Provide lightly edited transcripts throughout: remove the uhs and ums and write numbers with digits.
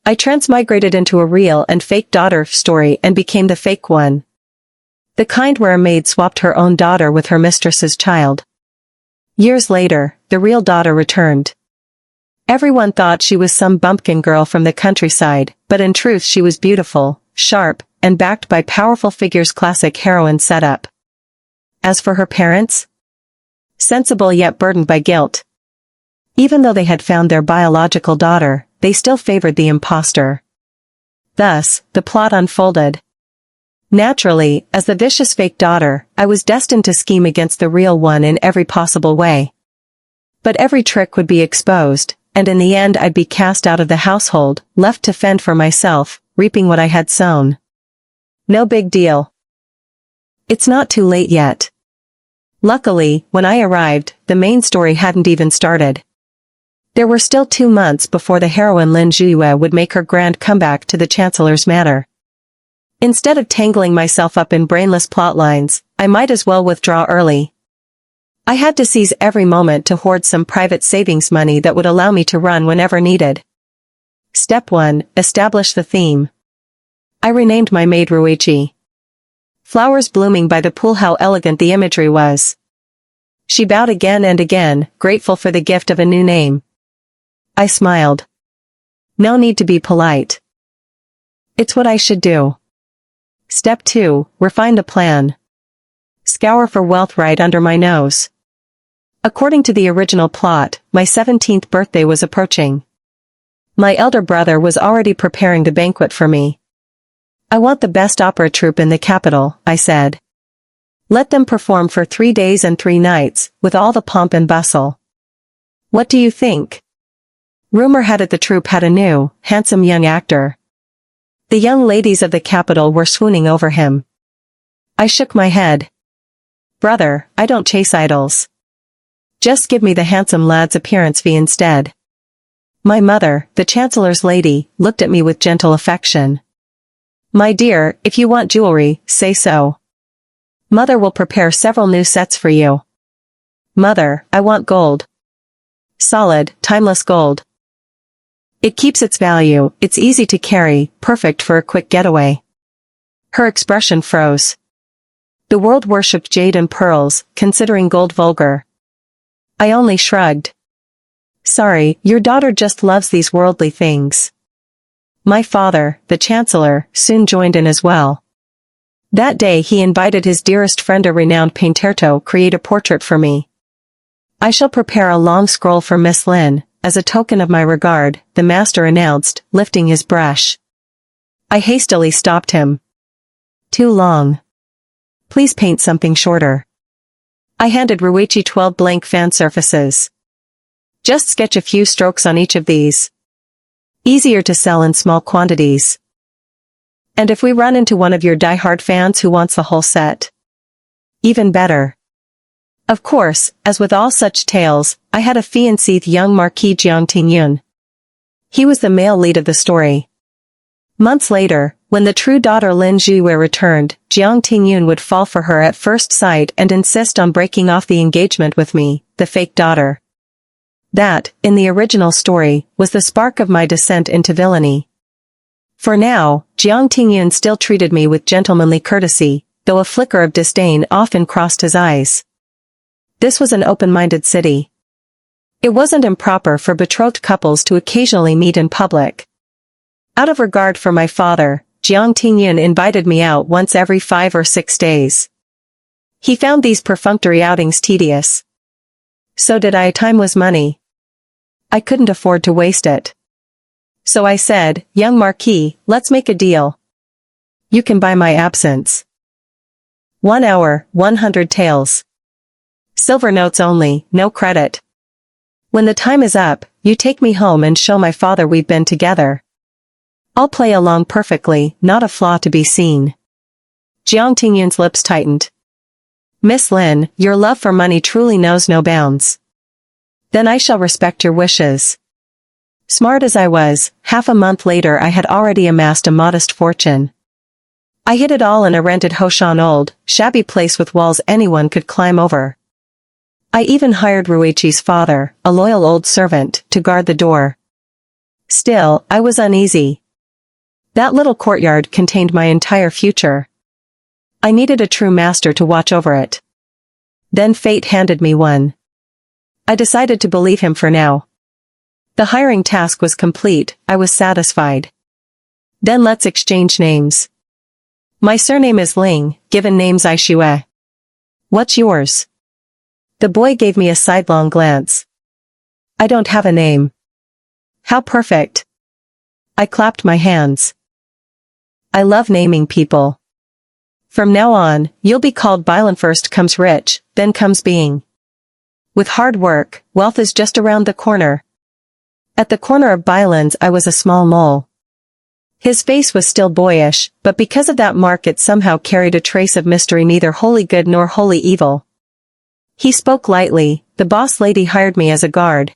I transmigrated into a real and fake daughter story and became the fake one. The kind where a maid swapped her own daughter with her mistress's child. Years later, the real daughter returned. Everyone thought she was some bumpkin girl from the countryside, but in truth she was beautiful, sharp, and backed by powerful figures. Classic heroine setup. As for her parents? Sensible yet burdened by guilt. Even though they had found their biological daughter, they still favored the impostor. Thus, the plot unfolded. Naturally, as the vicious fake daughter, I was destined to scheme against the real one in every possible way. But every trick would be exposed, and in the end I'd be cast out of the household, left to fend for myself, reaping what I had sown. No big deal. It's not too late yet. Luckily, when I arrived, the main story hadn't even started. There were still 2 months before the heroine Lin Jue would make her grand comeback to the Chancellor's manor. Instead of tangling myself up in brainless plotlines, I might as well withdraw early. I had to seize every moment to hoard some private savings money that would allow me to run whenever needed. Step 1. Establish the theme. I renamed my maid Ruichi. Flowers blooming by the pool. How elegant the imagery was. She bowed again and again, grateful for the gift of a new name. I smiled. No need to be polite. It's what I should do. Step 2. Refine the plan. Scour for wealth right under my nose. According to the original plot, my 17th birthday was approaching. My elder brother was already preparing the banquet for me. I want the best opera troupe in the capital, I said. Let them perform for 3 days and 3 nights, with all the pomp and bustle. What do you think? Rumor had it the troupe had a new, handsome young actor. The young ladies of the capital were swooning over him. I shook my head. Brother, I don't chase idols. Just give me the handsome lad's appearance fee instead. My mother, the Chancellor's lady, looked at me with gentle affection. My dear, if you want jewelry, say so. Mother will prepare several new sets for you. Mother, I want gold. Solid, timeless gold. It keeps its value, it's easy to carry, perfect for a quick getaway. Her expression froze. The world worshipped jade and pearls, considering gold vulgar. I only shrugged. Sorry, your daughter just loves these worldly things. My father, the Chancellor, soon joined in as well. That day he invited his dearest friend, a renowned painter, to create a portrait for me. I shall prepare a long scroll for Miss Lin, as a token of my regard, the master announced, lifting his brush. I hastily stopped him. Too long. Please paint something shorter. I handed Ruichi 12 blank fan surfaces. Just sketch a few strokes on each of these. Easier to sell in small quantities. And if we run into one of your die-hard fans who wants the whole set? Even better. Of course, as with all such tales, I had a fiancé, young Marquis Jiang Tingyun. He was the male lead of the story. Months later, when the true daughter Lin Jue returned, Jiang Tingyun would fall for her at first sight and insist on breaking off the engagement with me, the fake daughter. That, in the original story, was the spark of my descent into villainy. For now, Jiang Tingyun still treated me with gentlemanly courtesy, though a flicker of disdain often crossed his eyes. This was an open-minded city. It wasn't improper for betrothed couples to occasionally meet in public. Out of regard for my father, Jiang Tingyun invited me out once every 5 or 6 days. He found these perfunctory outings tedious. So did I. Time was money. I couldn't afford to waste it. So I said, young Marquis, let's make a deal. You can buy my absence. 1 hour, 100 taels. Silver notes only, no credit. When the time is up, you take me home and show my father we've been together. I'll play along perfectly, not a flaw to be seen. Jiang Tingyun's lips tightened. Miss Lin, your love for money truly knows no bounds. Then I shall respect your wishes. Smart as I was, half a month later I had already amassed a modest fortune. I hid it all in a rented Hoshan old, shabby place with walls anyone could climb over. I even hired Ruichi's father, a loyal old servant, to guard the door. Still, I was uneasy. That little courtyard contained my entire future. I needed a true master to watch over it. Then fate handed me one. I decided to believe him for now. The hiring task was complete, I was satisfied. Then let's exchange names. My surname is Ling, given name's Aishue. What's yours? The boy gave me a sidelong glance. I don't have a name. How perfect. I clapped my hands. I love naming people. From now on, you'll be called Bylan. First comes rich, then comes being. With hard work, wealth is just around the corner. At the corner of Bylan's I was a small mole. His face was still boyish, but because of that mark it somehow carried a trace of mystery, neither wholly good nor wholly evil. He spoke lightly. The boss lady hired me as a guard.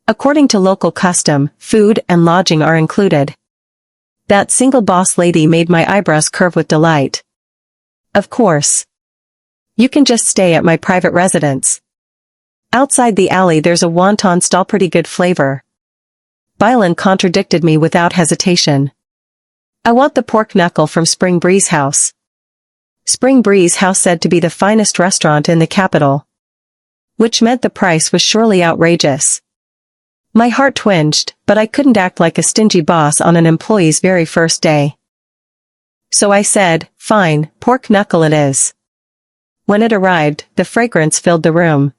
According to local custom, food and lodging are included. That single boss lady made my eyebrows curve with delight. Of course. You can just stay at my private residence. Outside the alley there's a wonton stall, pretty good flavor. Bylan contradicted me without hesitation. I want the pork knuckle from Spring Breeze House. Spring Breeze House said to be the finest restaurant in the capital. Which meant the price was surely outrageous. My heart twinged, but I couldn't act like a stingy boss on an employee's very first day. So I said, fine, pork knuckle it is. When it arrived, the fragrance filled the room.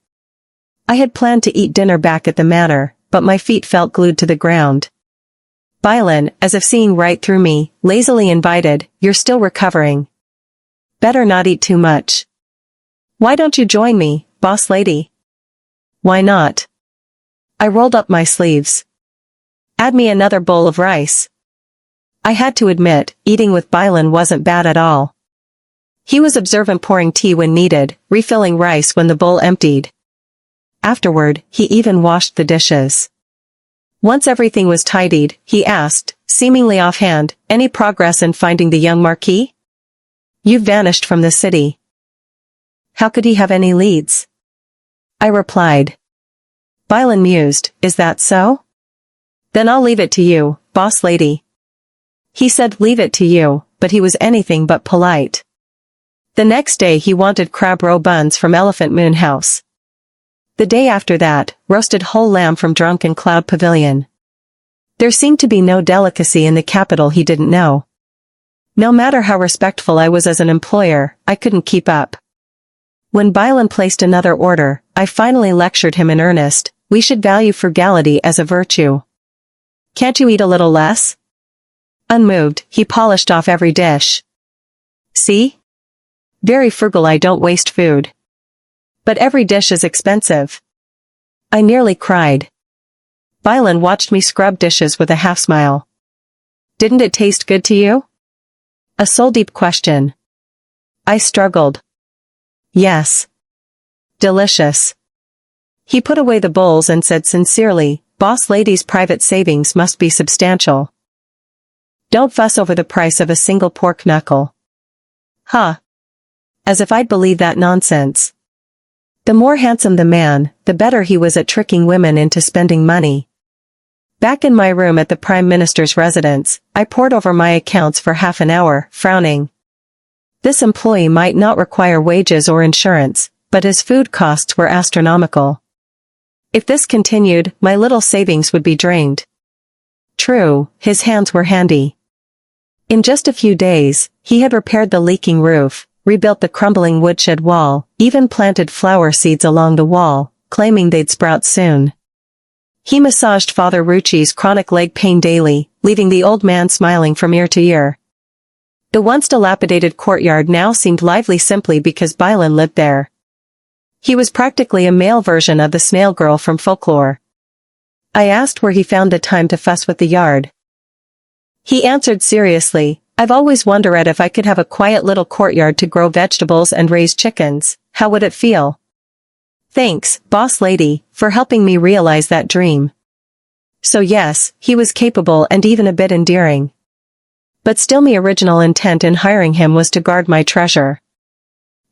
I had planned to eat dinner back at the manor, but my feet felt glued to the ground. Bylan, as if seeing right through me, lazily invited, you're still recovering. Better not eat too much. Why don't you join me, boss lady? Why not? I rolled up my sleeves. Add me another bowl of rice. I had to admit, eating with Bylan wasn't bad at all. He was observant, pouring tea when needed, refilling rice when the bowl emptied. Afterward, he even washed the dishes. Once everything was tidied, he asked, seemingly offhand, any progress in finding the young Marquis? You've vanished from the city. How could he have any leads? I replied. Bylan mused, is that so? Then I'll leave it to you, boss lady. He said leave it to you, but he was anything but polite. The next day he wanted crab roe buns from Elephant Moon House. The day after that, roasted whole lamb from Drunken Cloud Pavilion. There seemed to be no delicacy in the capital he didn't know. No matter how respectful I was as an employer, I couldn't keep up. When Bylan placed another order, I finally lectured him in earnest, we should value frugality as a virtue. Can't you eat a little less? Unmoved, he polished off every dish. See? Very frugal, I don't waste food. But every dish is expensive. I nearly cried. Bylan watched me scrub dishes with a half smile. Didn't it taste good to you? A soul-deep question. I struggled. Yes. Delicious. He put away the bowls and said sincerely, boss lady's private savings must be substantial. Don't fuss over the price of a single pork knuckle. Huh. As if I'd believe that nonsense. The more handsome the man, the better he was at tricking women into spending money. Back in my room at the Prime Minister's residence, I pored over my accounts for half an hour, frowning. This employee might not require wages or insurance, but his food costs were astronomical. If this continued, my little savings would be drained. True, his hands were handy. In just a few days, he had repaired the leaking roof, rebuilt the crumbling woodshed wall, even planted flower seeds along the wall, claiming they'd sprout soon. He massaged Father Rucci's chronic leg pain daily, leaving the old man smiling from ear to ear. The once dilapidated courtyard now seemed lively simply because Bylan lived there. He was practically a male version of the snail girl from folklore. I asked where he found the time to fuss with the yard. He answered seriously, I've always wondered if I could have a quiet little courtyard to grow vegetables and raise chickens, how would it feel? Thanks, boss lady, for helping me realize that dream. So yes, he was capable and even a bit endearing. But still my original intent in hiring him was to guard my treasure.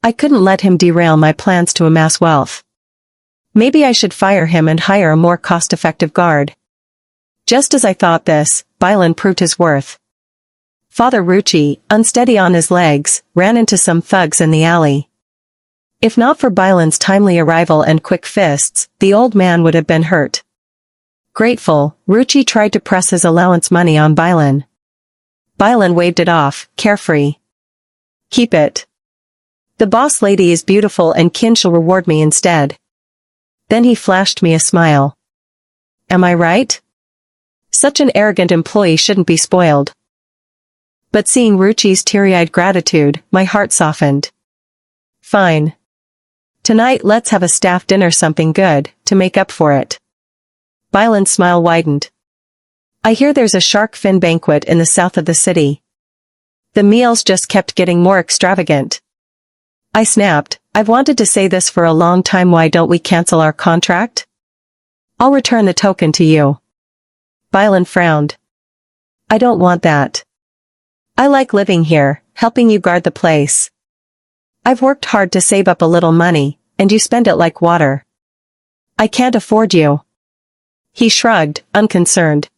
I couldn't let him derail my plans to amass wealth. Maybe I should fire him and hire a more cost-effective guard. Just as I thought this, Bylan proved his worth. Father Rucci, unsteady on his legs, ran into some thugs in the alley. If not for Bylan's timely arrival and quick fists, the old man would have been hurt. Grateful, Rucci tried to press his allowance money on Bylan. Bylan waved it off, carefree. Keep it. The boss lady is beautiful and kin shall reward me instead. Then he flashed me a smile. Am I right? Such an arrogant employee shouldn't be spoiled. But seeing Rucci's teary-eyed gratitude, my heart softened. Fine. Tonight let's have a staff dinner, something good, to make up for it. Bylan's smile widened. I hear there's a shark fin banquet in the south of the city. The meals just kept getting more extravagant. I snapped, I've wanted to say this for a long time, why don't we cancel our contract? I'll return the token to you. Bylan frowned. I don't want that. I like living here, helping you guard the place. I've worked hard to save up a little money, and you spend it like water. I can't afford you. He shrugged, unconcerned.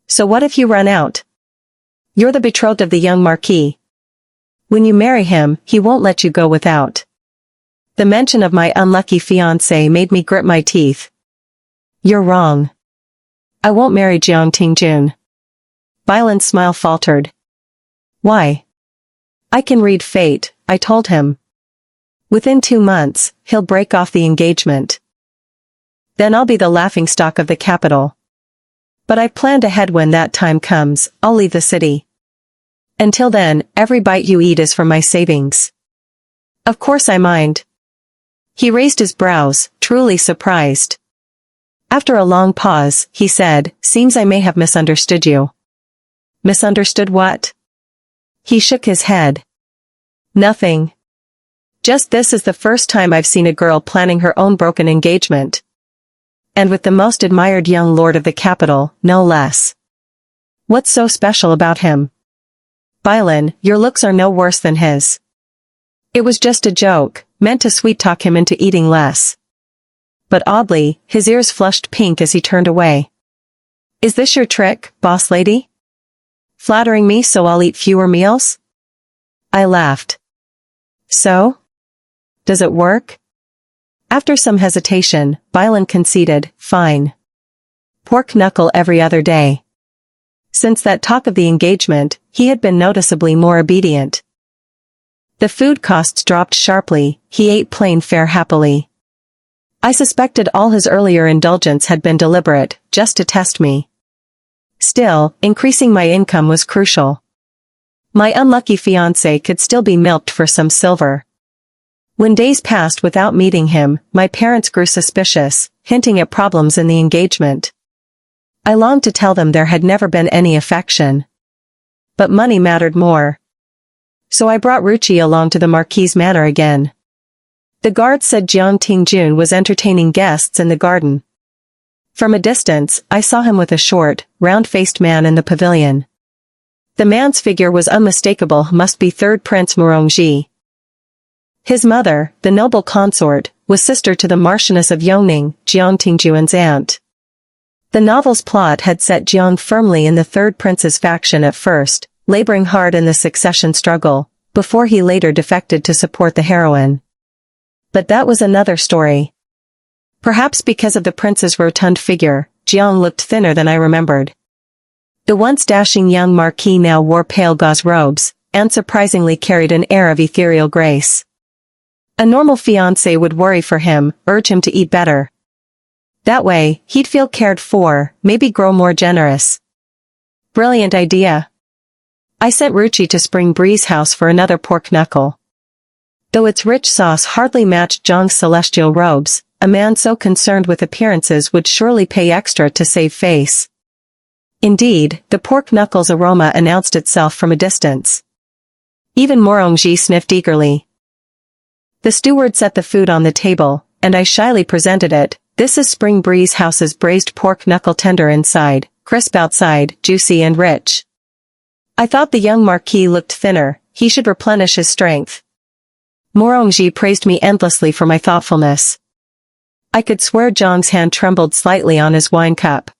So what if you run out? You're the betrothed of the young Marquis. When you marry him, he won't let you go without. The mention of my unlucky fiancé made me grit my teeth. You're wrong. I won't marry Jiang Tingjun. Bylan's smile faltered. Why? I can read fate, I told him. Within 2 months, he'll break off the engagement. Then I'll be the laughingstock of the capital. But I've planned ahead. When that time comes, I'll leave the city. Until then, every bite you eat is from my savings. Of course I mind. He raised his brows, truly surprised. After a long pause, he said, seems I may have misunderstood you. Misunderstood what? He shook his head. Nothing. Just this is the first time I've seen a girl planning her own broken engagement. And with the most admired young lord of the capital, no less. What's so special about him? Bylan, your looks are no worse than his. It was just a joke, meant to sweet-talk him into eating less. But oddly, his ears flushed pink as he turned away. Is this your trick, boss lady? Flattering me so I'll eat fewer meals? I laughed. So? Does it work? After some hesitation, Bylan conceded, fine. Pork knuckle every other day. Since that talk of the engagement, he had been noticeably more obedient. The food costs dropped sharply, he ate plain fare happily. I suspected all his earlier indulgence had been deliberate, just to test me. Still, increasing my income was crucial. My unlucky fiancé could still be milked for some silver. When days passed without meeting him, my parents grew suspicious, hinting at problems in the engagement. I longed to tell them there had never been any affection. But money mattered more. So I brought Rucci along to the Marquis' manor again. The guard said Jiang Tingjun was entertaining guests in the garden. From a distance, I saw him with a short, round-faced man in the pavilion. The man's figure was unmistakable, must be third Prince Murongji. His mother, the noble consort, was sister to the Marchioness of Yongning, Jiang Tingjuan's aunt. The novel's plot had set Jiang firmly in the third prince's faction at first, laboring hard in the succession struggle, before he later defected to support the heroine. But that was another story. Perhaps because of the prince's rotund figure, Jiang looked thinner than I remembered. The once dashing young Marquis now wore pale gauze robes, and surprisingly carried an air of ethereal grace. A normal fiancé would worry for him, urge him to eat better. That way, he'd feel cared for, maybe grow more generous. Brilliant idea. I sent Rucci to Spring Breeze House for another pork knuckle. Though its rich sauce hardly matched Jiang's celestial robes, a man so concerned with appearances would surely pay extra to save face. Indeed, the pork knuckle's aroma announced itself from a distance. Even Morongji sniffed eagerly. The steward set the food on the table, and I shyly presented it. This is Spring Breeze House's braised pork knuckle, tender inside, crisp outside, juicy and rich. I thought the young Marquis looked thinner, he should replenish his strength. Morongji praised me endlessly for my thoughtfulness. I could swear Jiang's hand trembled slightly on his wine cup.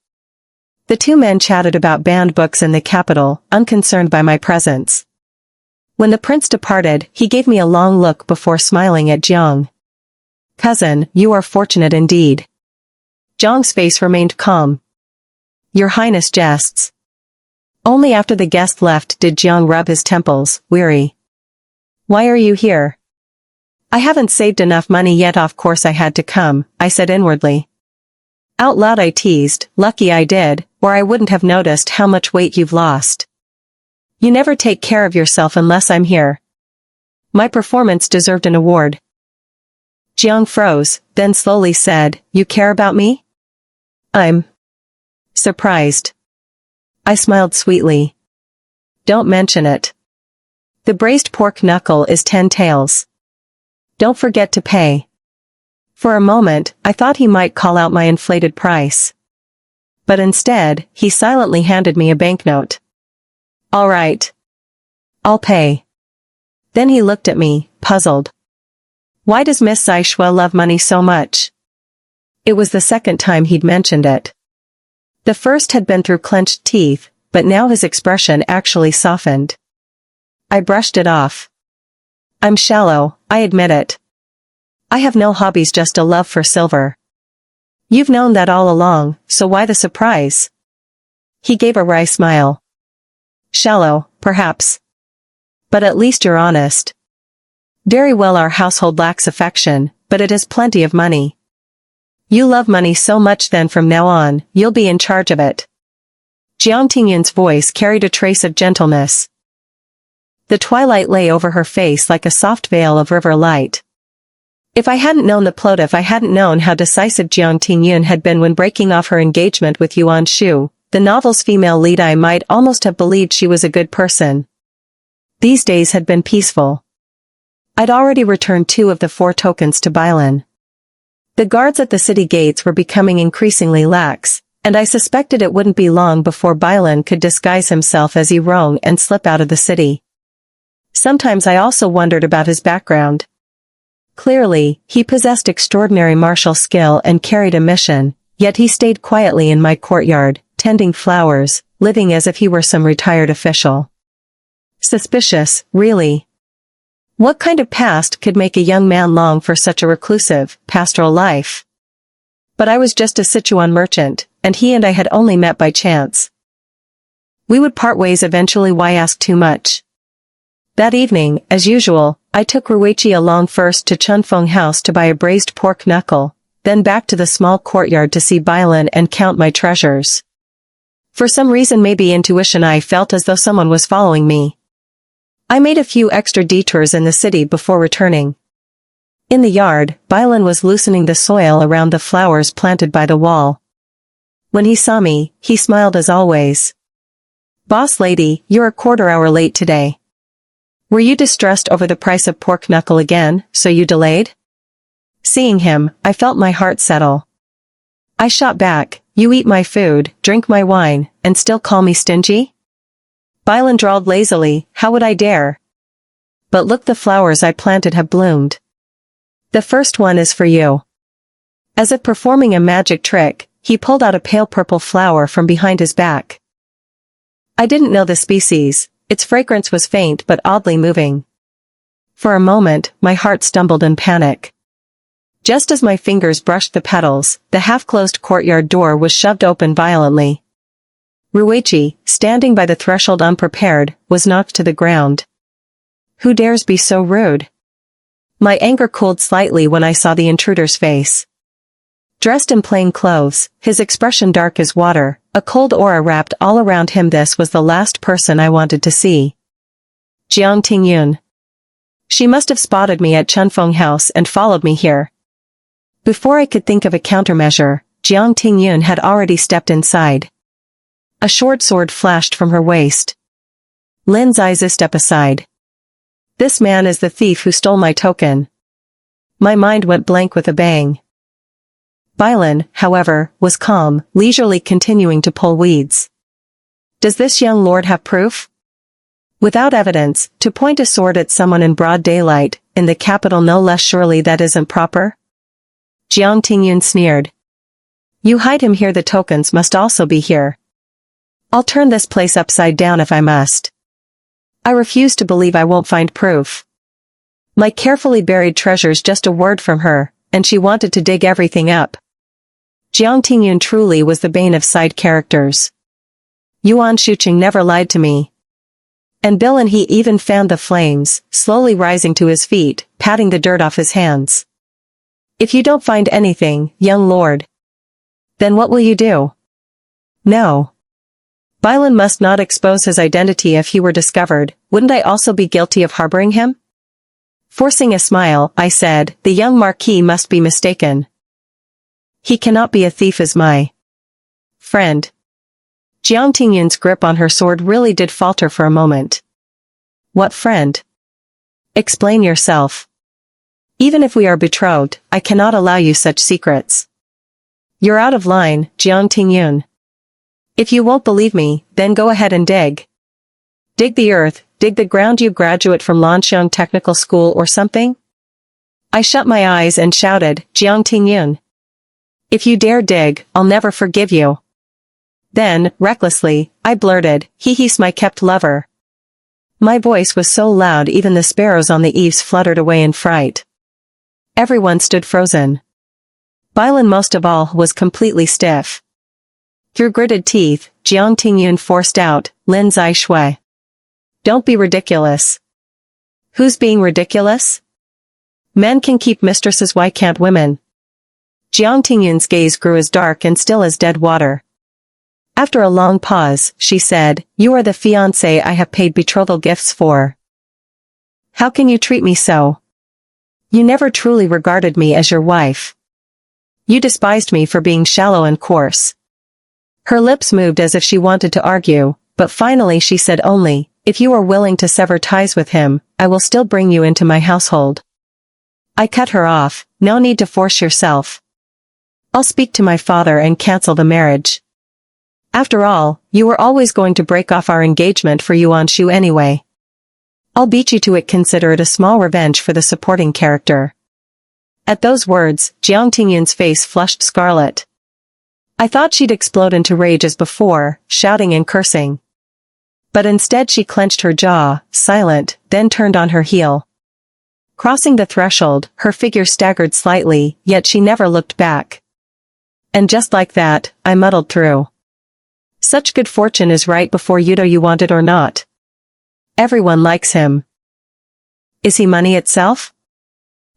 The two men chatted about banned books in the capital, unconcerned by my presence. When the prince departed, he gave me a long look before smiling at Jiang. "Cousin, you are fortunate indeed." Jiang's face remained calm. "Your Highness jests." Only after the guest left did Jiang rub his temples, weary. "Why are you here?" "I haven't saved enough money yet, of course I had to come," I said inwardly. Out loud I teased, "Lucky I did, or I wouldn't have noticed how much weight you've lost. You never take care of yourself unless I'm here." My performance deserved an award. Jiang froze, then slowly said, "You care about me?" "I'm surprised." I smiled sweetly. "Don't mention it. The braised pork knuckle is 10 taels. Don't forget to pay." For a moment, I thought he might call out my inflated price. But instead, he silently handed me a banknote. "All right. I'll pay." Then he looked at me, puzzled. Why does Miss Zai Shui love money so much? It was the second time he'd mentioned it. The first had been through clenched teeth, but now his expression actually softened. I brushed it off. "I'm shallow, I admit it. I have no hobbies, just a love for silver." "You've known that all along, so why the surprise?" He gave a wry smile. "Shallow, perhaps. But at least you're honest." "Very well, our household lacks affection, but it has plenty of money." "You love money so much, then from now on, you'll be in charge of it." Jiang Tingyun's voice carried a trace of gentleness. The twilight lay over her face like a soft veil of river light. If I hadn't known the plot, if I hadn't known how decisive Jiang Tingyun had been when breaking off her engagement with Yuan Shu, the novel's female lead, I might almost have believed she was a good person. These days had been peaceful. I'd already returned 2 of the 4 tokens to Bailan. The guards at the city gates were becoming increasingly lax, and I suspected it wouldn't be long before Bailan could disguise himself as Yirong and slip out of the city. Sometimes I also wondered about his background. Clearly, he possessed extraordinary martial skill and carried a mission, yet he stayed quietly in my courtyard, tending flowers, living as if he were some retired official. Suspicious, really. What kind of past could make a young man long for such a reclusive, pastoral life? But I was just a Sichuan merchant, and he and I had only met by chance. We would part ways eventually. Why ask too much? That evening, as usual, I took Ruichi along, first to Chunfeng House to buy a braised pork knuckle, then back to the small courtyard to see Bailan and count my treasures. For some reason, maybe intuition, I felt as though someone was following me. I made a few extra detours in the city before returning. In the yard, Bailan was loosening the soil around the flowers planted by the wall. When he saw me, he smiled as always. "Boss lady, you're a quarter hour late today. Were you distressed over the price of pork knuckle again, so you delayed?" Seeing him, I felt my heart settle. I shot back, "You eat my food, drink my wine, and still call me stingy?" Bailan drawled lazily, "How would I dare? But look, the flowers I planted have bloomed. The first one is for you." As if performing a magic trick, he pulled out a pale purple flower from behind his back. I didn't know the species. Its fragrance was faint but oddly moving. For a moment, my heart stumbled in panic. Just as my fingers brushed the petals, the half-closed courtyard door was shoved open violently. Ruichi, standing by the threshold unprepared, was knocked to the ground. Who dares be so rude? My anger cooled slightly when I saw the intruder's face. Dressed in plain clothes, his expression dark as water, a cold aura wrapped all around him. This was the last person I wanted to see. Jiang Tingyun. She must have spotted me at Chunfeng House and followed me here. Before I could think of a countermeasure, Jiang Tingyun had already stepped inside. A short sword flashed from her waist. Lin's eyes step aside. This man is the thief who stole my token. My mind went blank with a bang. Bailan, however, was calm, leisurely continuing to pull weeds. Does this young lord have proof? Without evidence, to point a sword at someone in broad daylight, in the capital no less, surely that isn't proper? Jiang Tingyun sneered. You hide him here, the tokens must also be here. I'll turn this place upside down if I must. I refuse to believe I won't find proof. My carefully buried treasure's just a word from her, and she wanted to dig everything up. Jiang Tingyun truly was the bane of side characters. Yuan Shuqing never lied to me. And Bill and he even fanned the flames, slowly rising to his feet, patting the dirt off his hands. If you don't find anything, young lord, then what will you do? No. Bailan must not expose his identity if he were discovered. Wouldn't I also be guilty of harboring him? Forcing a smile, I said, the young Marquis must be mistaken. He cannot be a thief as my friend. Jiang Tingyun's grip on her sword really did falter for a moment. What friend? Explain yourself. Even if we are betrothed, I cannot allow you such secrets. You're out of line, Jiang Tingyun. If you won't believe me, then go ahead and dig. Dig the earth, dig the ground. You graduate from Lanxiang Technical School or something? I shut my eyes and shouted, Jiang Tingyun. If you dare dig, I'll never forgive you. Then, recklessly, I blurted, he's my kept lover. My voice was so loud even the sparrows on the eaves fluttered away in fright. Everyone stood frozen. Bailan most of all was completely stiff. Through gritted teeth, Jiang Tingyun forced out, Lin Zai Shui. Don't be ridiculous. Who's being ridiculous? Men can keep mistresses, why can't women? Jiang Tingyun's gaze grew as dark and still as dead water. After a long pause, she said, you are the fiancé I have paid betrothal gifts for. How can you treat me so? You never truly regarded me as your wife. You despised me for being shallow and coarse. Her lips moved as if she wanted to argue, but finally she said only, if you are willing to sever ties with him, I will still bring you into my household. I cut her off, no need to force yourself. I'll speak to my father and cancel the marriage. After all, you were always going to break off our engagement for Yuan Shu anyway. I'll beat you to it. Consider it a small revenge for the supporting character. At those words, Jiang Tingyun's face flushed scarlet. I thought she'd explode into rage as before, shouting and cursing. But instead she clenched her jaw, silent, then turned on her heel. Crossing the threshold, her figure staggered slightly, yet she never looked back. And just like that, I muddled through. Such good fortune is right before you, do you want it or not? Everyone likes him. Is he money itself?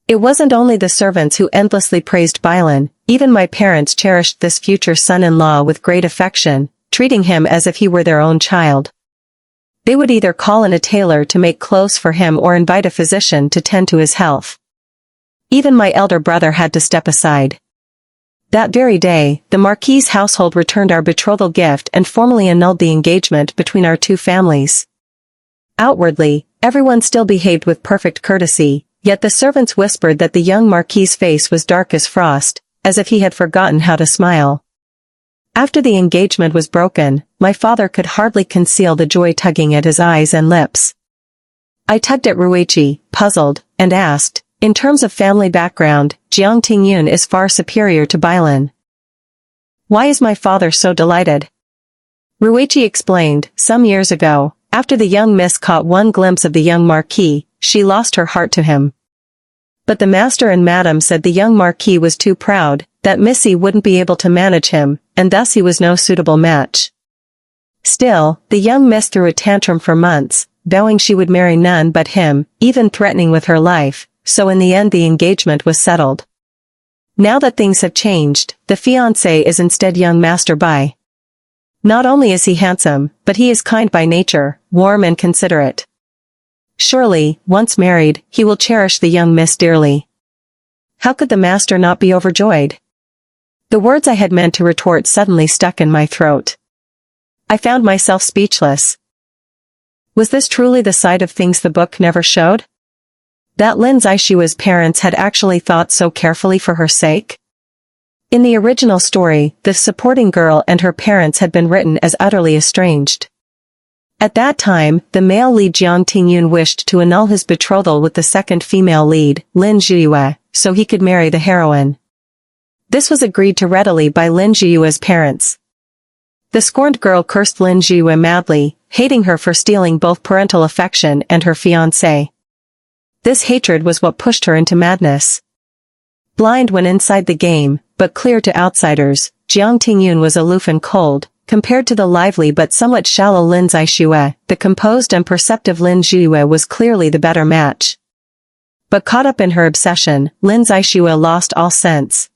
It wasn't only the servants who endlessly praised Bailan, even my parents cherished this future son-in-law with great affection, treating him as if he were their own child. They would either call in a tailor to make clothes for him or invite a physician to tend to his health. Even my elder brother had to step aside. That very day, the Marquis's household returned our betrothal gift and formally annulled the engagement between our two families. Outwardly, everyone still behaved with perfect courtesy, yet the servants whispered that the young Marquis's face was dark as frost, as if he had forgotten how to smile. After the engagement was broken, my father could hardly conceal the joy tugging at his eyes and lips. I tugged at Ruichi, puzzled, and asked, in terms of family background, Jiang Tingyun is far superior to Bailan. Why is my father so delighted? Ruichi explained, some years ago, after the young miss caught one glimpse of the young Marquis, she lost her heart to him. But the master and madam said the young Marquis was too proud, that Missy wouldn't be able to manage him, and thus he was no suitable match. Still, the young miss threw a tantrum for months, vowing she would marry none but him, even threatening with her life, so in the end the engagement was settled. Now that things have changed, the fiancé is instead young Master Bai. Not only is he handsome, but he is kind by nature, warm and considerate. Surely, once married, he will cherish the young miss dearly. How could the master not be overjoyed? The words I had meant to retort suddenly stuck in my throat. I found myself speechless. Was this truly the side of things the book never showed? That Lin Zishua's parents had actually thought so carefully for her sake? In the original story, the supporting girl and her parents had been written as utterly estranged. At that time, the male lead Jiang Tingyun wished to annul his betrothal with the second female lead, Lin Zhiyue, so he could marry the heroine. This was agreed to readily by Lin Zhiyue's parents. The scorned girl cursed Lin Jiyue madly, hating her for stealing both parental affection and her fiancé. This hatred was what pushed her into madness. Blind when inside the game, but clear to outsiders, Jiang Tingyun was aloof and cold, compared to the lively but somewhat shallow Lin Zixue. The composed and perceptive Lin Jiyue was clearly the better match. But caught up in her obsession, Lin Zixue lost all sense.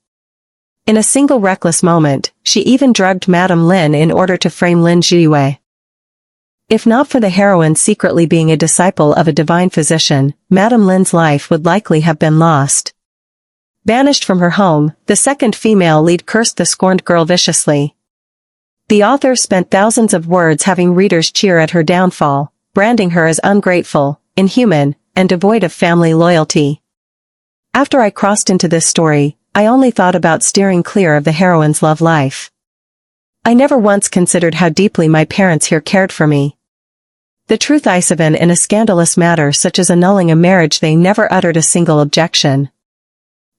In a single reckless moment, she even drugged Madame Lin in order to frame Lin Jiyue. If not for the heroine secretly being a disciple of a divine physician, Madame Lin's life would likely have been lost. Banished from her home, the second female lead cursed the scorned girl viciously. The author spent thousands of words having readers cheer at her downfall, branding her as ungrateful, inhuman, and devoid of family loyalty. After I crossed into this story, I only thought about steering clear of the heroine's love life. I never once considered how deeply my parents here cared for me. The truth is, even in a scandalous matter such as annulling a marriage, they never uttered a single objection.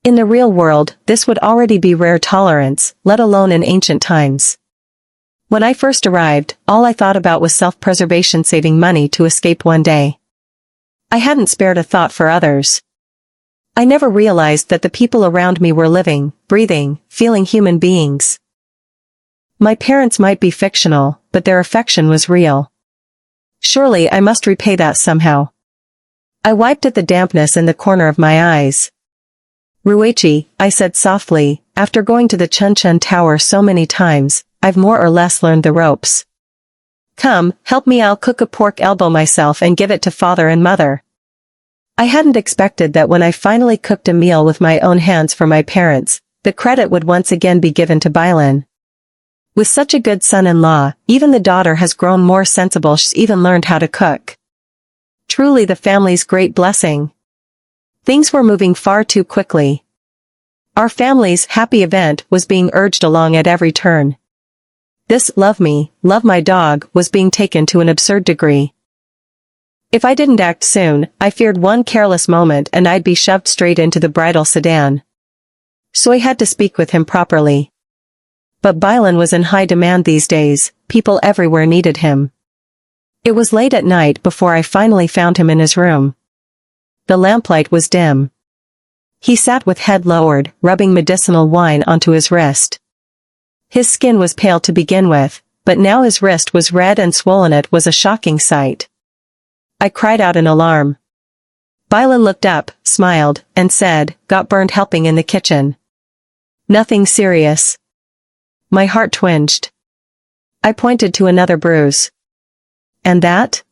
In the real world, this would already be rare tolerance, let alone in ancient times. When I first arrived, all I thought about was self-preservation, saving money to escape one day. I hadn't spared a thought for others. I never realized that the people around me were living, breathing, feeling human beings. My parents might be fictional, but their affection was real. Surely I must repay that somehow. I wiped at the dampness in the corner of my eyes. Ruichi, I said softly, after going to the Chunchun Tower so many times, I've more or less learned the ropes. Come, help me, I'll cook a pork elbow myself and give it to father and mother. I hadn't expected that when I finally cooked a meal with my own hands for my parents, the credit would once again be given to Bailan. With such a good son-in-law, even the daughter has grown more sensible, she's even learned how to cook. Truly the family's great blessing. Things were moving far too quickly. Our family's happy event was being urged along at every turn. This love me, love my dog was being taken to an absurd degree. If I didn't act soon, I feared one careless moment and I'd be shoved straight into the bridal sedan. So I had to speak with him properly. But Bailan was in high demand these days, people everywhere needed him. It was late at night before I finally found him in his room. The lamplight was dim. He sat with head lowered, rubbing medicinal wine onto his wrist. His skin was pale to begin with, but now his wrist was red and swollen. It was a shocking sight. I cried out in alarm. Bailan looked up, smiled, and said, "Got burned helping in the kitchen." "Nothing serious." My heart twinged. I pointed to another bruise. "And that?"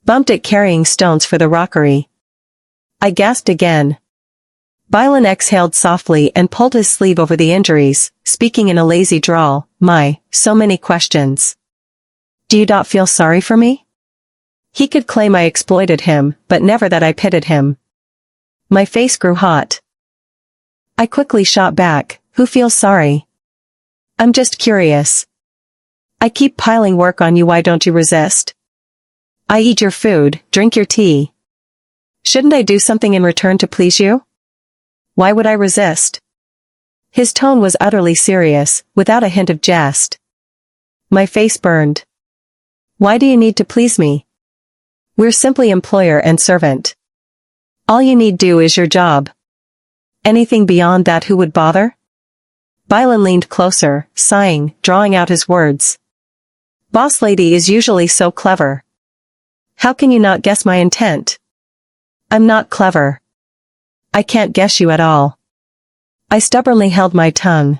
"Bumped it carrying stones for the rockery." I gasped again. Bailan exhaled softly and pulled his sleeve over the injuries, speaking in a lazy drawl, so many questions. "Do you not feel sorry for me?" He could claim I exploited him, but never that I pitied him. My face grew hot. I quickly shot back, "Who feels sorry? I'm just curious. I keep piling work on you, why don't you resist? I eat your food, drink your tea. Shouldn't I do something in return to please you? Why would I resist?" His tone was utterly serious, without a hint of jest. My face burned. "Why do you need to please me? We're simply employer and servant. All you need do is your job. Anything beyond that, who would bother?" Bailan leaned closer, sighing, drawing out his words. "Boss lady is usually so clever. How can you not guess my intent?" "I'm not clever. I can't guess you at all." I stubbornly held my tongue.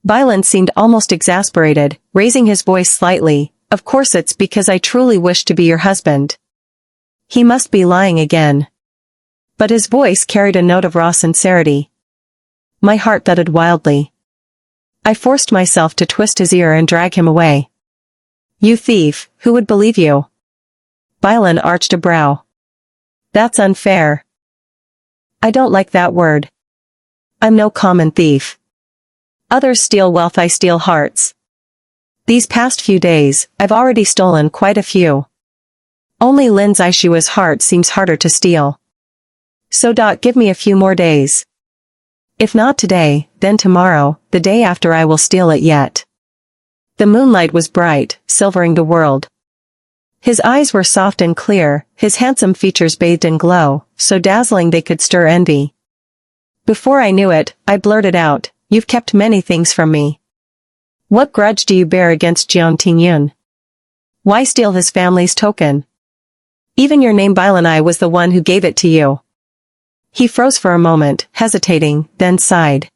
Bailan seemed almost exasperated, raising his voice slightly. "Of course it's because I truly wish to be your husband." He must be lying again. But his voice carried a note of raw sincerity. My heart thudded wildly. I forced myself to twist his ear and drag him away. "You thief, who would believe you?" Bailan arched a brow. "That's unfair." "I don't like that word. I'm no common thief. Others steal wealth, I steal hearts. These past few days, I've already stolen quite a few. Only Lin Zixue's heart seems harder to steal. So give me a few more days. If not today, then tomorrow, the day after, I will steal it yet." The moonlight was bright, silvering the world. His eyes were soft and clear, his handsome features bathed in glow, so dazzling they could stir envy. Before I knew it, I blurted out, "You've kept many things from me. What grudge do you bear against Jiang Tingyun? Why steal his family's token? Even your name Bailani was the one who gave it to you." He froze for a moment, hesitating, then sighed.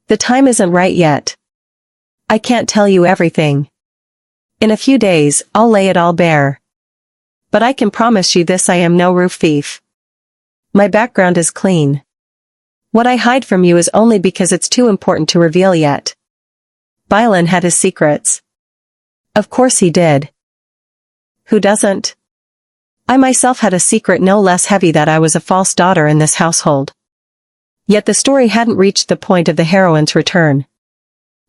"The time isn't right yet. I can't tell you everything. In a few days, I'll lay it all bare. But I can promise you this: I am no roof thief. My background is clean. What I hide from you is only because it's too important to reveal yet." Bailan had his secrets. Of course he did. Who doesn't? I myself had a secret no less heavy, that I was a false daughter in this household. Yet the story hadn't reached the point of the heroine's return.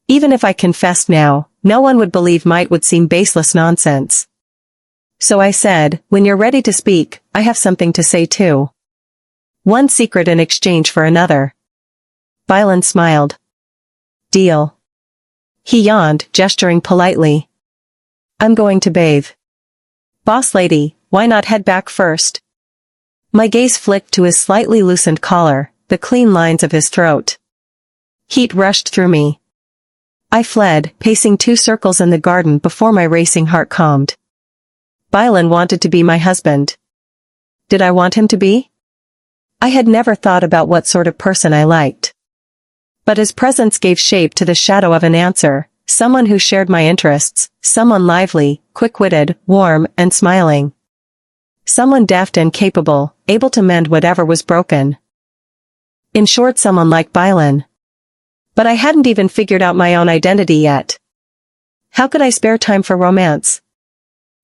Even if I confessed now, no one would believe might would seem baseless nonsense. So I said, "When you're ready to speak, I have something to say too. One secret in exchange for another." Bailan smiled. "Deal." He yawned, gesturing politely. "I'm going to bathe. Boss lady, why not head back first?" My gaze flicked to his slightly loosened collar, the clean lines of his throat. Heat rushed through me. I fled, pacing 2 circles in the garden before my racing heart calmed. Bailan wanted to be my husband. Did I want him to be? I had never thought about what sort of person I liked. But his presence gave shape to the shadow of an answer: someone who shared my interests, someone lively, quick-witted, warm, and smiling. Someone deft and capable, able to mend whatever was broken. In short, someone like Bailan. But I hadn't even figured out my own identity yet. How could I spare time for romance?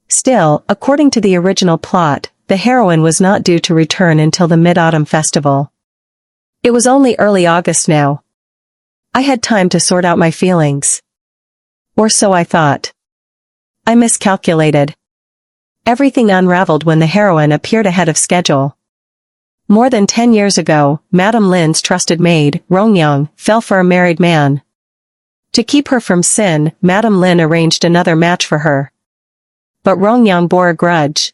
Still, according to the original plot, the heroine was not due to return until the Mid-Autumn Festival. It was only early August now. I had time to sort out my feelings. Or so I thought. I miscalculated. Everything unraveled when the heroine appeared ahead of schedule. More than 10 years ago, Madame Lin's trusted maid, Rongyang, fell for a married man. To keep her from sin, Madame Lin arranged another match for her. But Rongyang bore a grudge.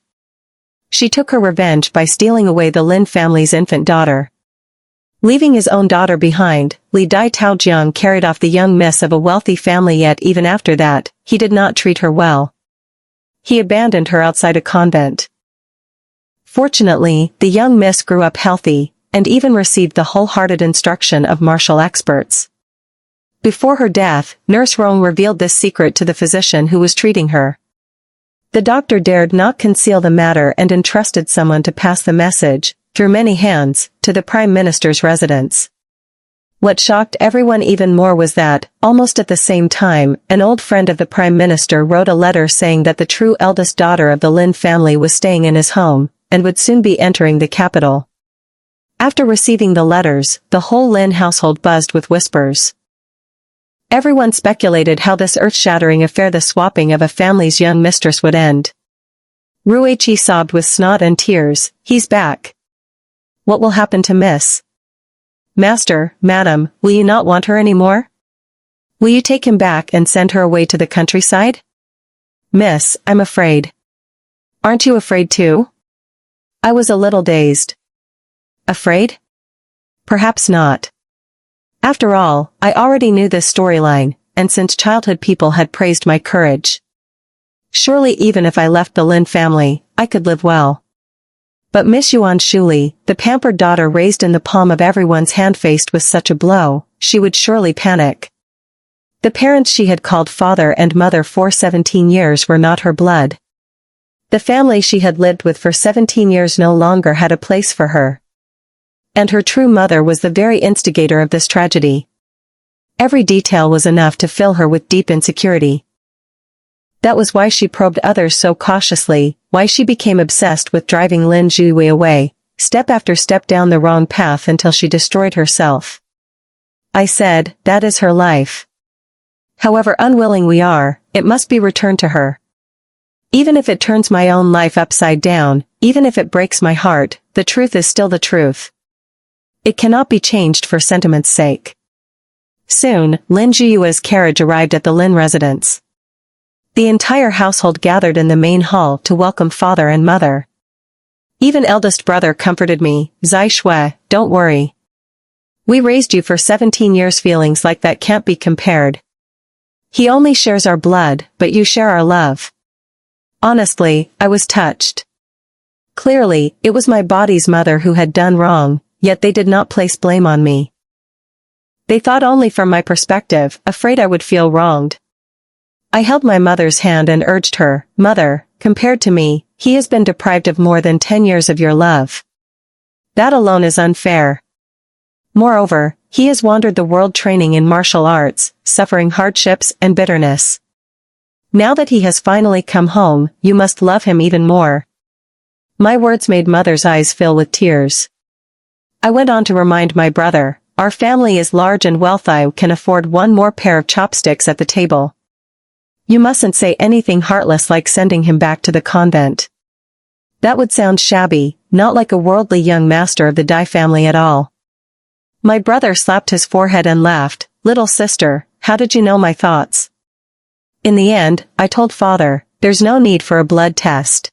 She took her revenge by stealing away the Lin family's infant daughter. Leaving his own daughter behind, Li Dai Taojiang carried off the young miss of a wealthy family, yet even after that, he did not treat her well. He abandoned her outside a convent. Fortunately, the young miss grew up healthy, and even received the wholehearted instruction of martial experts. Before her death, Nurse Rong revealed this secret to the physician who was treating her. The doctor dared not conceal the matter and entrusted someone to pass the message, through many hands, to the Prime Minister's residence. What shocked everyone even more was that, almost at the same time, an old friend of the Prime Minister wrote a letter saying that the true eldest daughter of the Lin family was staying in his home, and would soon be entering the capital. After receiving the letters, the whole Lin household buzzed with whispers. Everyone speculated how this earth-shattering affair, the swapping of a family's young mistress, would end. Ruichi sobbed with snot and tears, "He's back. What will happen to Miss? Master, Madam, will you not want her anymore? Will you take him back and send her away to the countryside?" "Miss, I'm afraid." "Aren't you afraid too?" I was a little dazed. Afraid? Perhaps not. After all, I already knew this storyline, and since childhood people had praised my courage. Surely even if I left the Lin family, I could live well. But Miss Yuan Shuli, the pampered daughter raised in the palm of everyone's hand, faced with such a blow, she would surely panic. The parents she had called father and mother for 17 years were not her blood. The family she had lived with for 17 years no longer had a place for her. And her true mother was the very instigator of this tragedy. Every detail was enough to fill her with deep insecurity. That was why she probed others so cautiously, why she became obsessed with driving Lin Zhui away, step after step down the wrong path until she destroyed herself. I said, that is her life. However unwilling we are, it must be returned to her. Even if it turns my own life upside down, even if it breaks my heart, the truth is still the truth. It cannot be changed for sentiment's sake. Soon, Lin Zhiyue's carriage arrived at the Lin residence. The entire household gathered in the main hall to welcome father and mother. Even eldest brother comforted me, "Zai Shui, don't worry. We raised you for 17 years, feelings like that can't be compared. He only shares our blood, but you share our love." Honestly, I was touched. Clearly, it was my body's mother who had done wrong, yet they did not place blame on me. They thought only from my perspective, afraid I would feel wronged. I held my mother's hand and urged her, "Mother, compared to me, he has been deprived of more than 10 years of your love. That alone is unfair. Moreover, he has wandered the world training in martial arts, suffering hardships and bitterness. Now that he has finally come home, you must love him even more." My words made mother's eyes fill with tears. I went on to remind my brother, "Our family is large and wealthy, can afford one more pair of chopsticks at the table. You mustn't say anything heartless like sending him back to the convent. That would sound shabby, not like a worldly young master of the Dai family at all." My brother slapped his forehead and laughed, "Little sister, how did you know my thoughts?" In the end, I told father, "There's no need for a blood test.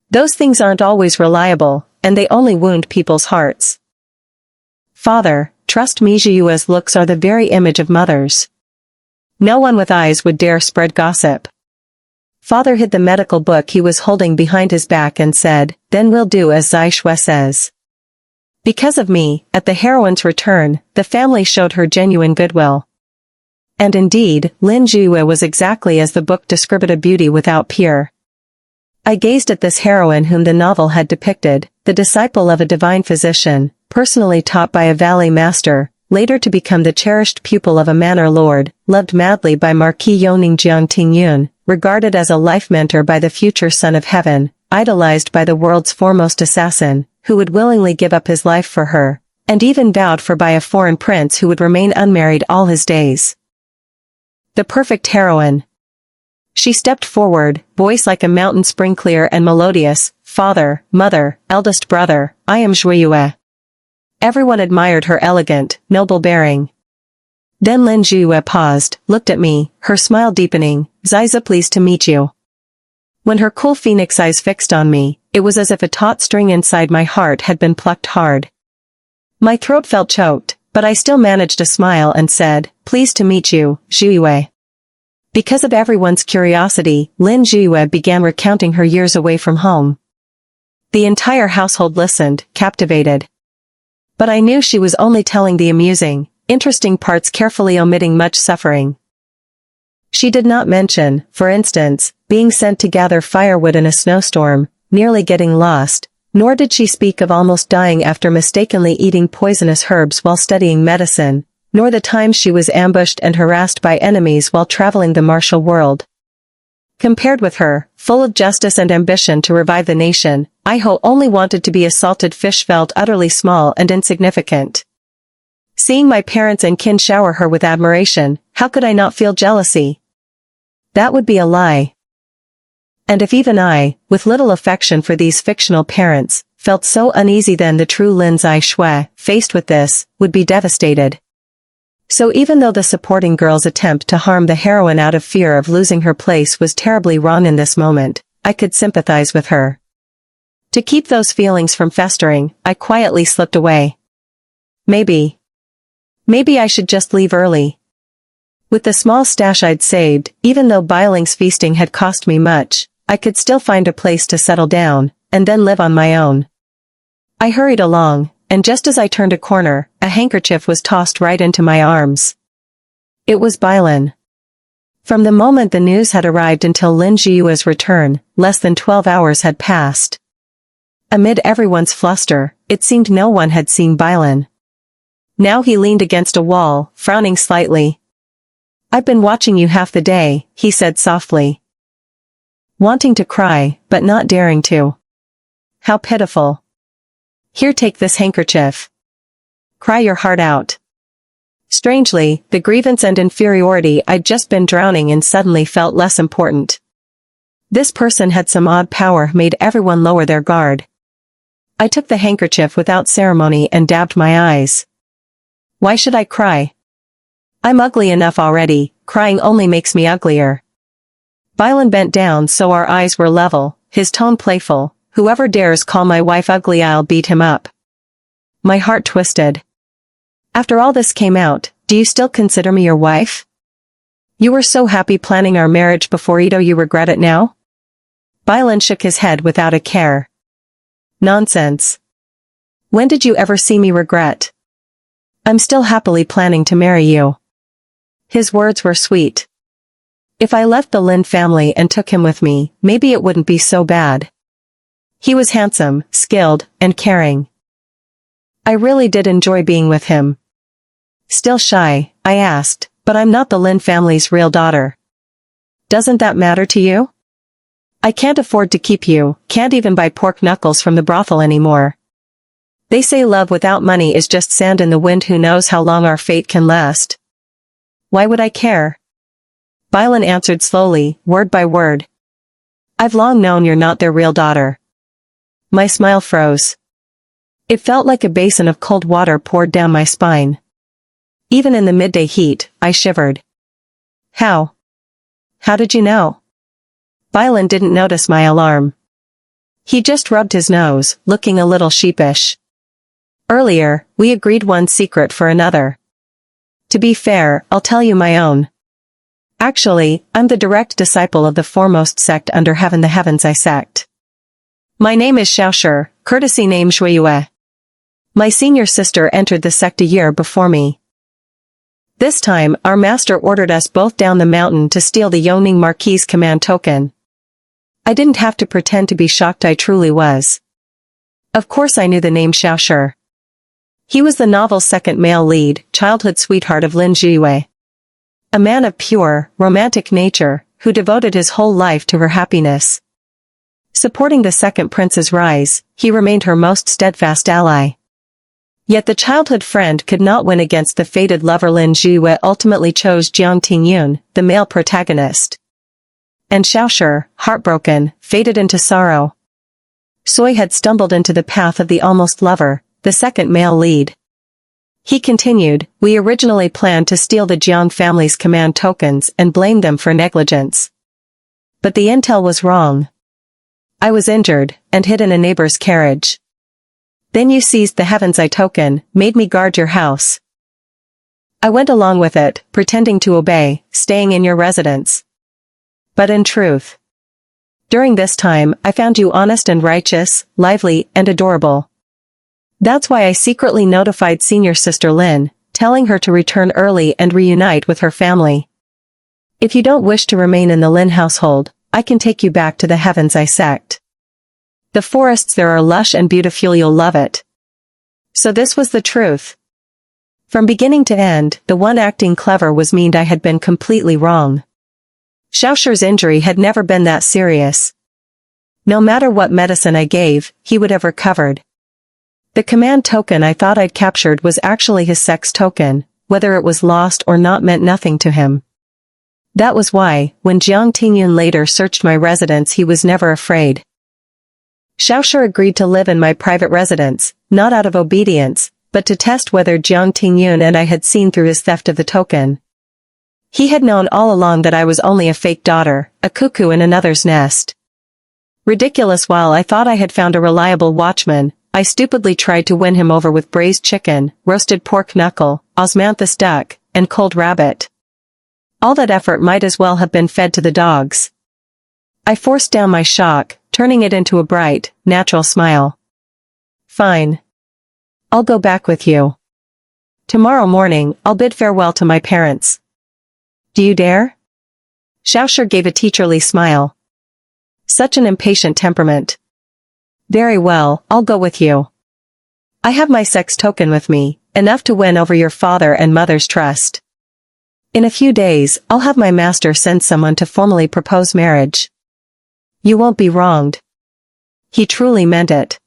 Those things aren't always reliable, and they only wound people's hearts. Father, trust me, Jiu's looks are the very image of mother's. No one with eyes would dare spread gossip." Father hid the medical book he was holding behind his back and said, "Then we'll do as Zai Shui says." Because of me, at the heroine's return, the family showed her genuine goodwill. And indeed, Lin Jiu was exactly as the book described, a beauty without peer. I gazed at this heroine whom the novel had depicted, the disciple of a divine physician, personally taught by a valley master, later to become the cherished pupil of a manor lord, loved madly by Marquis Yoning Jiang Tingyun, regarded as a life mentor by the future son of heaven, idolized by the world's foremost assassin, who would willingly give up his life for her, and even vowed for by a foreign prince who would remain unmarried all his days. The perfect heroine. She stepped forward, voice like a mountain spring clear and melodious, "Father, mother, eldest brother, I am Zhuiyue." Everyone admired her elegant, noble bearing. Then Lin Zhuiyue paused, looked at me, her smile deepening, "Ziza, pleased to meet you." When her cool phoenix eyes fixed on me, it was as if a taut string inside my heart had been plucked hard. My throat felt choked, but I still managed a smile and said, "Pleased to meet you, Zhuiyue." Because of everyone's curiosity, Lin Zhuiyue began recounting her years away from home. The entire household listened, captivated. But I knew she was only telling the amusing, interesting parts, carefully omitting much suffering. She did not mention, for instance, being sent to gather firewood in a snowstorm, nearly getting lost, nor did she speak of almost dying after mistakenly eating poisonous herbs while studying medicine, nor the times she was ambushed and harassed by enemies while traveling the martial world. Compared with her, full of justice and ambition to revive the nation, I who only wanted to be a salted fish felt utterly small and insignificant. Seeing my parents and kin shower her with admiration, how could I not feel jealousy? That would be a lie. And if even I, with little affection for these fictional parents, felt so uneasy, then the true Lin Zai Shui, faced with this, would be devastated. So even though the supporting girl's attempt to harm the heroine out of fear of losing her place was terribly wrong in this moment, I could sympathize with her. To keep those feelings from festering, I quietly slipped away. Maybe I should just leave early. With the small stash I'd saved, even though Biling's feasting had cost me much, I could still find a place to settle down, and then live on my own. I hurried along, and just as I turned a corner, a handkerchief was tossed right into my arms. It was Bilan. From the moment the news had arrived until Lin Jiu's return, less than 12 hours had passed. Amid everyone's fluster, it seemed no one had seen Bilan. Now he leaned against a wall, frowning slightly. "I've been watching you half the day," he said softly. Wanting to cry, but not daring to. How pitiful. "Here, take this handkerchief. Cry your heart out." Strangely, the grievance and inferiority I'd just been drowning in suddenly felt less important. This person had some odd power, made everyone lower their guard. I took the handkerchief without ceremony and dabbed my eyes. Why should I cry? I'm ugly enough already, crying only makes me uglier. Bylan bent down so our eyes were level, his tone playful. Whoever dares call my wife ugly, I'll beat him up. My heart twisted. After all this came out, do you still consider me your wife? You were so happy planning our marriage before, Ito, you regret it now? Bylan shook his head without a care. Nonsense. When did you ever see me regret? I'm still happily planning to marry you. His words were sweet. If I left the Lin family and took him with me, maybe it wouldn't be so bad. He was handsome, skilled, and caring. I really did enjoy being with him. Still shy, I asked, but I'm not the Lin family's real daughter. Doesn't that matter to you? I can't afford to keep you, can't even buy pork knuckles from the brothel anymore. They say love without money is just sand in the wind, who knows how long our fate can last. Why would I care? Bylan answered slowly, word by word. I've long known you're not their real daughter. My smile froze. It felt like a basin of cold water poured down my spine. Even in the midday heat, I shivered. How? How did you know? Bylan didn't notice my alarm. He just rubbed his nose, looking a little sheepish. Earlier, we agreed one secret for another. To be fair, I'll tell you my own. Actually, I'm the direct disciple of the foremost sect under heaven, the Heavens I sect. My name is Xiaoshi, courtesy name Shuiyue. My senior sister entered the sect a year before me. This time, our master ordered us both down the mountain to steal the Yongning Marquis command token. I didn't have to pretend to be shocked, I truly was. Of course I knew the name Xiaoshi. He was the novel's second male lead, childhood sweetheart of Lin Zhiyue. A man of pure, romantic nature, who devoted his whole life to her happiness. Supporting the second prince's rise, he remained her most steadfast ally. Yet the childhood friend could not win against the fated lover. Lin Zhiyue ultimately chose Jiang Tingyun, the male protagonist. And Xiaoshi, heartbroken, faded into sorrow. Sui had stumbled into the path of the almost lover, the second male lead. He continued, we originally planned to steal the Jiang family's command tokens and blame them for negligence. But the intel was wrong. I was injured, and hid in a neighbor's carriage. Then you seized the Heavens I token, made me guard your house. I went along with it, pretending to obey, staying in your residence. But in truth, during this time, I found you honest and righteous, lively and adorable. That's why I secretly notified senior sister Lin, telling her to return early and reunite with her family. If you don't wish to remain in the Lin household, I can take you back to the Heavens I sect. The forests there are lush and beautiful, you'll love it. So this was the truth. From beginning to end, the one acting clever was me, and I had been completely wrong. Xiaoshi's injury had never been that serious. No matter what medicine I gave, he would have recovered. The command token I thought I'd captured was actually his sex token, whether it was lost or not meant nothing to him. That was why, when Jiang Tingyun later searched my residence, he was never afraid. Xiaoshi agreed to live in my private residence, not out of obedience, but to test whether Jiang Tingyun and I had seen through his theft of the token. He had known all along that I was only a fake daughter, a cuckoo in another's nest. Ridiculous. While I thought I had found a reliable watchman, I stupidly tried to win him over with braised chicken, roasted pork knuckle, osmanthus duck, and cold rabbit. All that effort might as well have been fed to the dogs. I forced down my shock, turning it into a bright, natural smile. Fine. I'll go back with you. Tomorrow morning, I'll bid farewell to my parents. Do you dare? Xiaoshi gave a teacherly smile. Such an impatient temperament. Very well, I'll go with you. I have my sex token with me, enough to win over your father and mother's trust. In a few days, I'll have my master send someone to formally propose marriage. You won't be wronged. He truly meant it.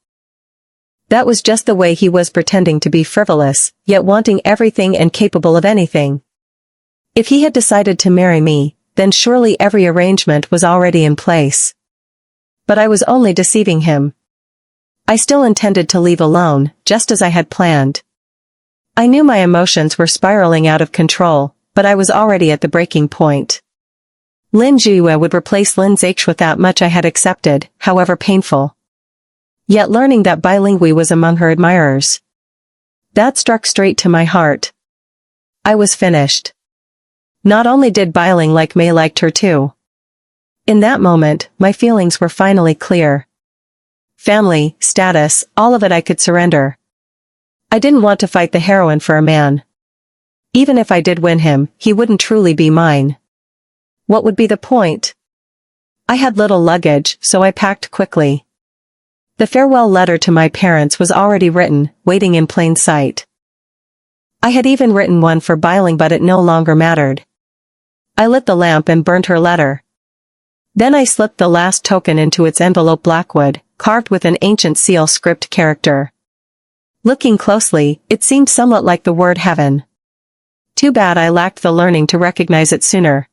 That was just the way he was, pretending to be frivolous, yet wanting everything and capable of anything. If he had decided to marry me, then surely every arrangement was already in place. But I was only deceiving him. I still intended to leave alone, just as I had planned. I knew my emotions were spiraling out of control, but I was already at the breaking point. Lin Jue would replace Lin's H with that much I had accepted, however painful. Yet learning that bilingual was among her admirers. That struck straight to my heart. I was finished. Not only did Biling like Mei liked her too. In that moment, my feelings were finally clear. Family, status, all of it I could surrender. I didn't want to fight the heroine for a man. Even if I did win him, he wouldn't truly be mine. What would be the point? I had little luggage, so I packed quickly. The farewell letter to my parents was already written, waiting in plain sight. I had even written one for Biling, but it no longer mattered. I lit the lamp and burned her letter. Then I slipped the last token into its envelope, blackwood, carved with an ancient seal script character. Looking closely, it seemed somewhat like the word heaven. Too bad I lacked the learning to recognize it sooner.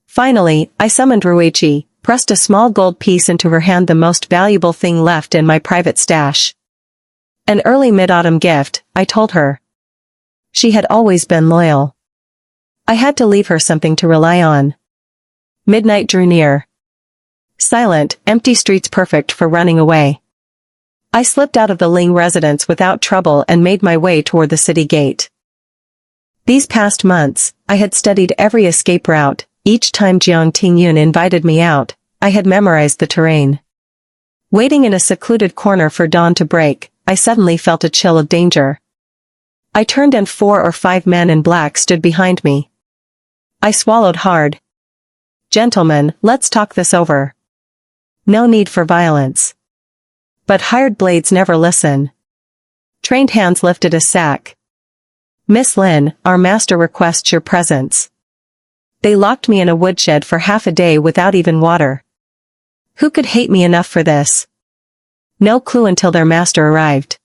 Finally, I summoned Ruichi, pressed a small gold piece into her hand, the most valuable thing left in my private stash. An early mid-autumn gift, I told her. She had always been loyal. I had to leave her something to rely on. Midnight drew near. Silent, empty streets perfect for running away. I slipped out of the Ling residence without trouble and made my way toward the city gate. These past months, I had studied every escape route. Each time Jiang Tingyun invited me out, I had memorized the terrain. Waiting in a secluded corner for dawn to break, I suddenly felt a chill of danger. I turned and 4 or 5 men in black stood behind me. I swallowed hard. Gentlemen, let's talk this over. No need for violence. But hired blades never listen. Trained hands lifted a sack. Miss Lin, our master requests your presence. They locked me in a woodshed for half a day without even water. Who could hate me enough for this? No clue until their master arrived.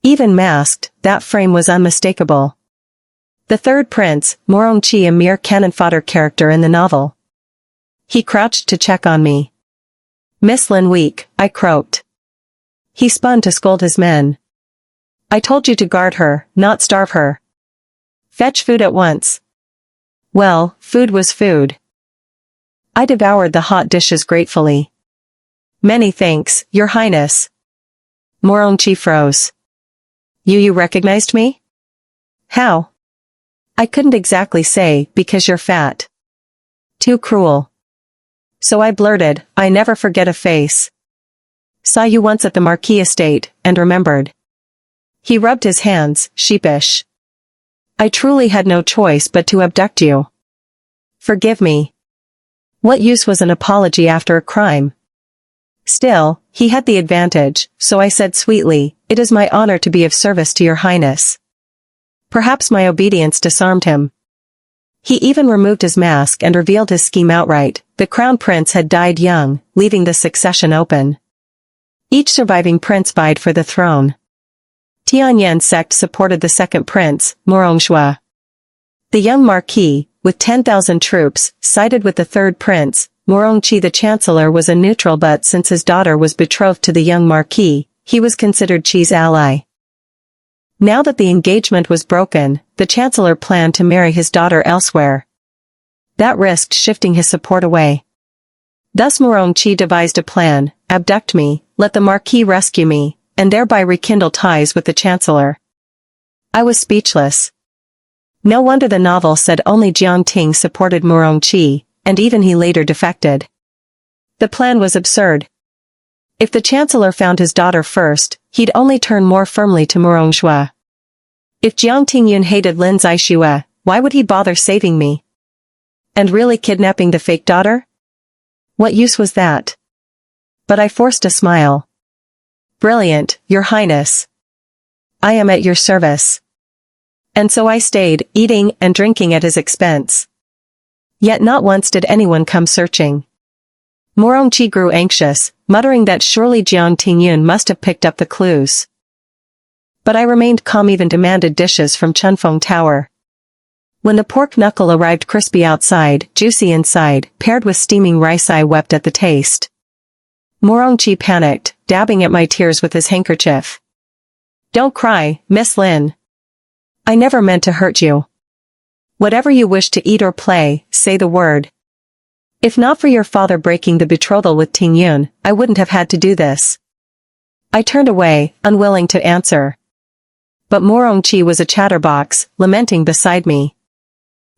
Even masked, that frame was unmistakable. The third prince, Morongqi, a mere cannon fodder character in the novel. He crouched to check on me. Miss Lin weak, I croaked. He spun to scold his men. I told you to guard her, not starve her. Fetch food at once. Well, food was food. I devoured the hot dishes gratefully. Many thanks, Your Highness. Morongqi froze. You recognized me? How? I couldn't exactly say, because you're fat. Too cruel. So I blurted, I never forget a face. Saw you once at the Marquis estate, and remembered. He rubbed his hands, sheepish. I truly had no choice but to abduct you. Forgive me. What use was an apology after a crime? Still, he had the advantage, so I said sweetly, it is my honor to be of service to Your Highness. Perhaps my obedience disarmed him. He even removed his mask and revealed his scheme outright. The crown prince had died young, leaving the succession open. Each surviving prince vied for the throne. Tianyan sect supported the second prince, Morongshua. The young marquis, with 10,000 troops, sided with the third prince. Morongqi the chancellor was a neutral, but since his daughter was betrothed to the young marquis, he was considered Qi's ally. Now that the engagement was broken, the chancellor planned to marry his daughter elsewhere. That risked shifting his support away. Thus Morongqi devised a plan: abduct me, let the marquis rescue me, and thereby rekindle ties with the chancellor. I was speechless. No wonder the novel said only Jiang Ting supported Morongqi, and even he later defected. The plan was absurd. If the chancellor found his daughter first, he'd only turn more firmly to Morongshua. If Jiang Tingyun hated Lin Zixue, why would he bother saving me? And really kidnapping the fake daughter? What use was that? But I forced a smile. Brilliant, Your Highness. I am at your service. And so I stayed, eating and drinking at his expense. Yet not once did anyone come searching. Morongqi grew anxious, muttering that surely Jiang Tingyun must have picked up the clues. But I remained calm, even demanded dishes from Chunfeng Tower. When the pork knuckle arrived crispy outside, juicy inside, paired with steaming rice, I wept at the taste. Morongqi panicked, dabbing at my tears with his handkerchief. Don't cry, Miss Lin. I never meant to hurt you. Whatever you wish to eat or play, say the word. If not for your father breaking the betrothal with Ting Yun, I wouldn't have had to do this. I turned away, unwilling to answer. But Morongchi was a chatterbox, lamenting beside me.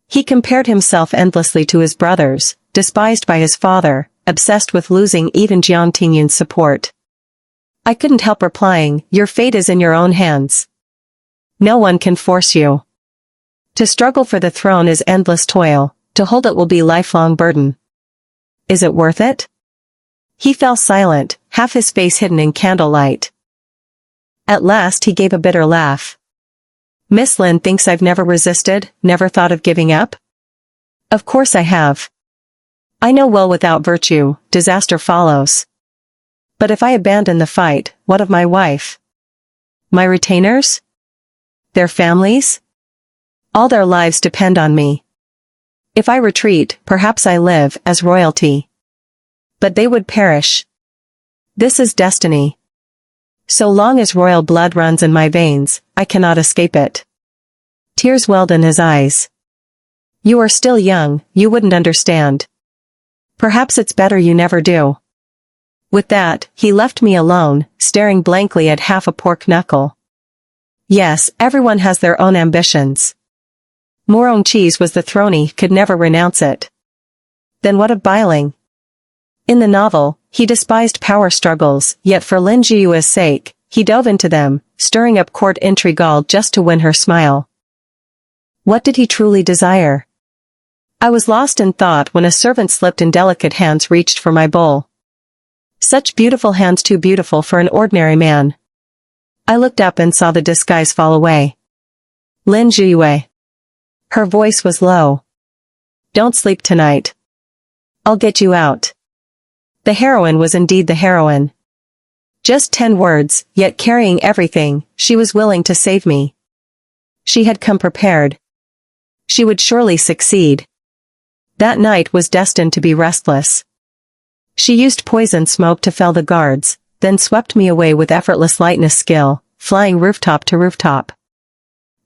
He compared himself endlessly to his brothers, despised by his father, obsessed with losing even Jiang Tingyun's support. I couldn't help replying, your fate is in your own hands. No one can force you. To struggle for the throne is endless toil, to hold it will be lifelong burden. Is it worth it? He fell silent, half his face hidden in candlelight. At last he gave a bitter laugh. Miss Lin thinks I've never resisted, never thought of giving up? Of course I have. I know well without virtue, disaster follows. But if I abandon the fight, what of my wife? My retainers? Their families? All their lives depend on me. If I retreat, perhaps I live as royalty. But they would perish. This is destiny. So long as royal blood runs in my veins, I cannot escape it. Tears welled in his eyes. You are still young, you wouldn't understand. Perhaps it's better you never do. With that, he left me alone, staring blankly at half a pork knuckle. Yes, everyone has their own ambitions. Morongchi's was the throne, he could never renounce it. Then what of Biling? In the novel, he despised power struggles, yet for Lin Jiyue's sake, he dove into them, stirring up court intrigue all just to win her smile. What did he truly desire? I was lost in thought when a servant slipped in delicate hands reached for my bowl. Such beautiful hands, too beautiful for an ordinary man. I looked up and saw the disguise fall away. Lin Jiyue. Her voice was low. Don't sleep tonight. I'll get you out. The heroine was indeed the heroine. Just 10 words, yet carrying everything, she was willing to save me. She had come prepared. She would surely succeed. That night was destined to be restless. She used poison smoke to fell the guards, then swept me away with effortless lightness skill, flying rooftop to rooftop.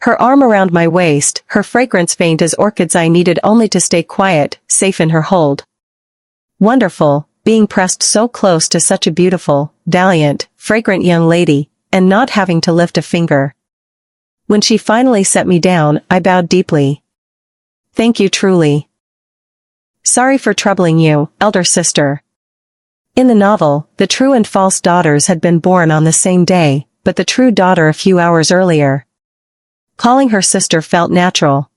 Her arm around my waist, her fragrance faint as orchids I needed only to stay quiet, safe in her hold. Wonderful, being pressed so close to such a beautiful, valiant, fragrant young lady, and not having to lift a finger. When she finally set me down, I bowed deeply. Thank you truly. Sorry for troubling you, elder sister. In the novel, the true and false daughters had been born on the same day, but the true daughter a few hours earlier. Calling her sister felt natural.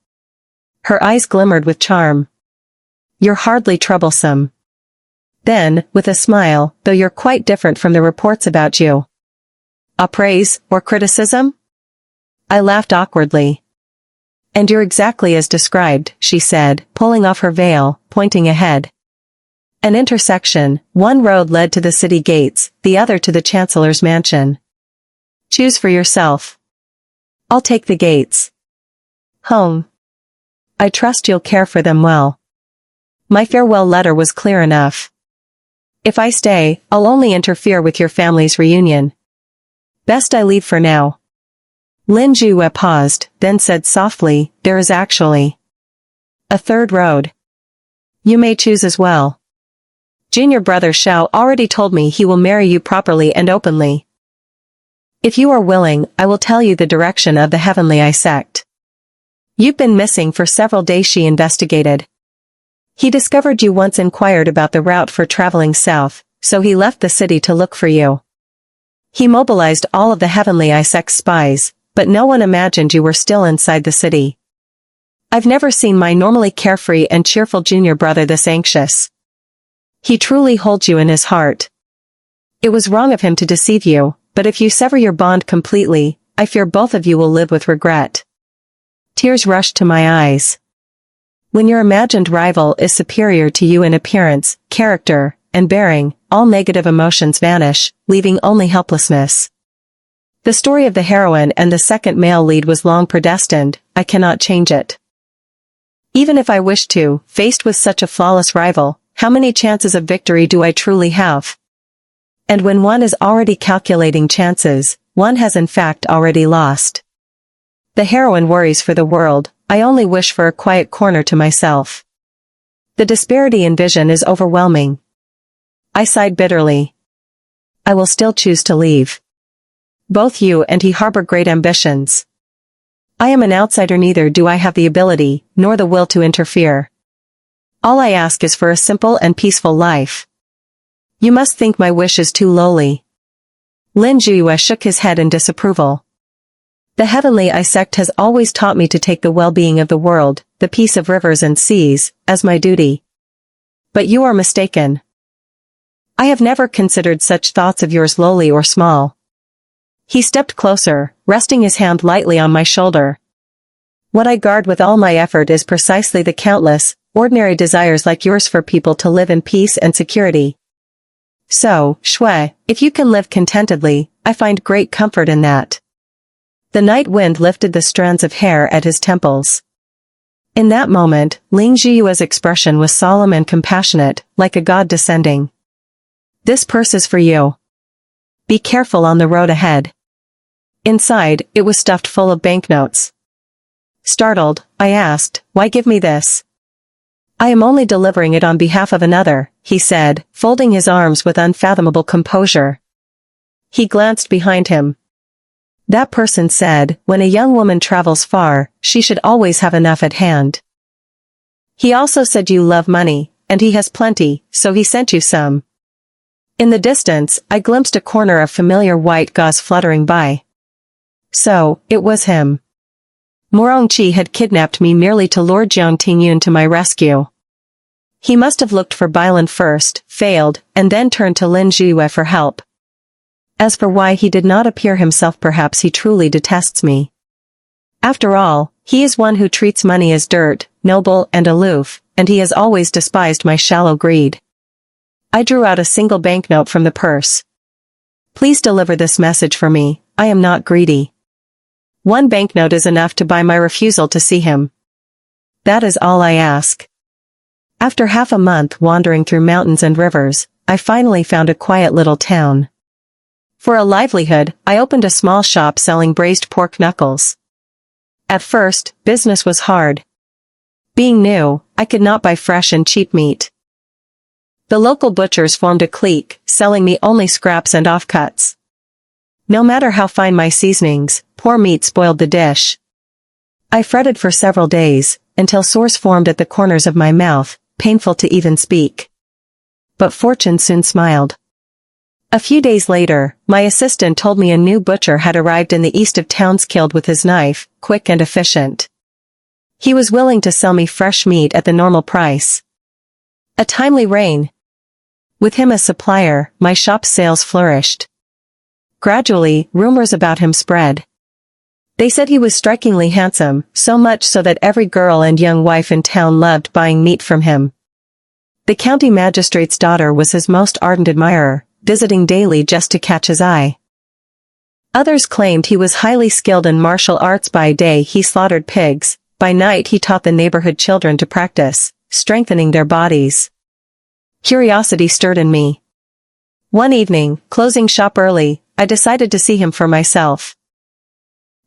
Her eyes glimmered with charm. You're hardly troublesome. Then, with a smile, though you're quite different from the reports about you. A praise, or criticism? I laughed awkwardly. And you're exactly as described, she said, pulling off her veil, pointing ahead. An intersection, one road led to the city gates, the other to the chancellor's mansion. Choose for yourself. I'll take the gates. Home. I trust you'll care for them well. My farewell letter was clear enough. If I stay, I'll only interfere with your family's reunion. Best I leave for now. Lin Jiyue paused, then said softly, there is actually a third road. You may choose as well. Junior brother Xiao already told me he will marry you properly and openly. If you are willing, I will tell you the direction of the Heavenly Eye sect. You've been missing for several days, she investigated. He discovered you once inquired about the route for traveling south, so he left the city to look for you. He mobilized all of the Heavenly Eye sect's spies, but no one imagined you were still inside the city. I've never seen my normally carefree and cheerful junior brother this anxious. He truly holds you in his heart. It was wrong of him to deceive you, but if you sever your bond completely, I fear both of you will live with regret. Tears rushed to my eyes. When your imagined rival is superior to you in appearance, character, and bearing, all negative emotions vanish, leaving only helplessness. The story of the heroine and the second male lead was long predestined, I cannot change it. Even if I wished to, faced with such a flawless rival, how many chances of victory do I truly have? And when one is already calculating chances, one has in fact already lost. The heroine worries for the world, I only wish for a quiet corner to myself. The disparity in vision is overwhelming. I sighed bitterly. I will still choose to leave. Both you and he harbor great ambitions. I am an outsider, neither do I have the ability, nor the will to interfere. All I ask is for a simple and peaceful life. You must think my wish is too lowly. Lin Jue shook his head in disapproval. The heavenly I sect has always taught me to take the well-being of the world, the peace of rivers and seas, as my duty. But you are mistaken. I have never considered such thoughts of yours lowly or small. He stepped closer, resting his hand lightly on my shoulder. What I guard with all my effort is precisely the countless, ordinary desires like yours for people to live in peace and security. So, Shui, if you can live contentedly, I find great comfort in that. The night wind lifted the strands of hair at his temples. In that moment, Ling Zhiyue's expression was solemn and compassionate, like a god descending. This purse is for you. Be careful on the road ahead. Inside, it was stuffed full of banknotes. Startled, I asked, why give me this? I am only delivering it on behalf of another, he said, folding his arms with unfathomable composure. He glanced behind him. That person said, when a young woman travels far, she should always have enough at hand. He also said you love money, and he has plenty, so he sent you some. In the distance, I glimpsed a corner of familiar white gauze fluttering by. So, it was him. Morong Chi had kidnapped me merely to lure Jiang Tingyun to my rescue. He must have looked for Bailan first, failed, and then turned to Lin Jue for help. As for why he did not appear himself, perhaps he truly detests me. After all, he is one who treats money as dirt, noble and aloof, and he has always despised my shallow greed. I drew out a single banknote from the purse. Please deliver this message for me, I am not greedy. One banknote is enough to buy my refusal to see him. That is all I ask. After half a month wandering through mountains and rivers, I finally found a quiet little town. For a livelihood, I opened a small shop selling braised pork knuckles. At first, business was hard. Being new, I could not buy fresh and cheap meat. The local butchers formed a clique, selling me only scraps and offcuts. No matter how fine my seasonings, poor meat spoiled the dish. I fretted for several days, until sores formed at the corners of my mouth, painful to even speak. But fortune soon smiled. A few days later, my assistant told me a new butcher had arrived in the east of town, skilled with his knife, quick and efficient. He was willing to sell me fresh meat at the normal price. A timely rein. With him as supplier, my shop's sales flourished. Gradually, rumors about him spread. They said he was strikingly handsome, so much so that every girl and young wife in town loved buying meat from him. The county magistrate's daughter was his most ardent admirer, visiting daily just to catch his eye. Others claimed he was highly skilled in martial arts. By day he slaughtered pigs, by night he taught the neighborhood children to practice, strengthening their bodies. Curiosity stirred in me. One evening, closing shop early, I decided to see him for myself.